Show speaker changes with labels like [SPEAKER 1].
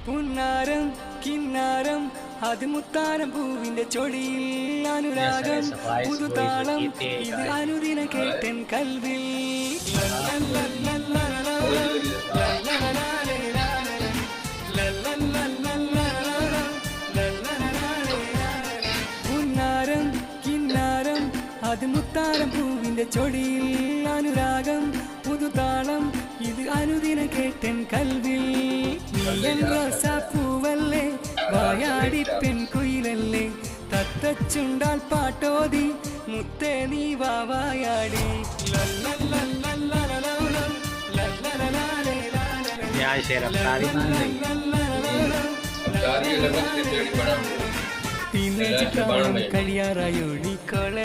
[SPEAKER 1] പുന്നാരം കിന്നാരം അത് മുത്താരം പൂവിന്റെ ചൊടിയിൽ അനുരാഗം പുതുതാളം ഇത് അനുദിന കേട്ടൻ കൽവിൽ പുന്നാരം കിന്നാരം അത് മുത്താരം പൂവിന്റെ ചൊടിയിൽ അനുരാഗം പുതുതാളം ഇത് അനുദിന കേട്ടൻ കൽവിൽ പൂവല്ലേ വായാടി പെൺകുയിലല്ലേ തത്തച്ചുണ്ടാൽ പാട്ടോതി മുത്തേ നീ വാവായാടി പിന്നെ കഴിയാറായോടി കോള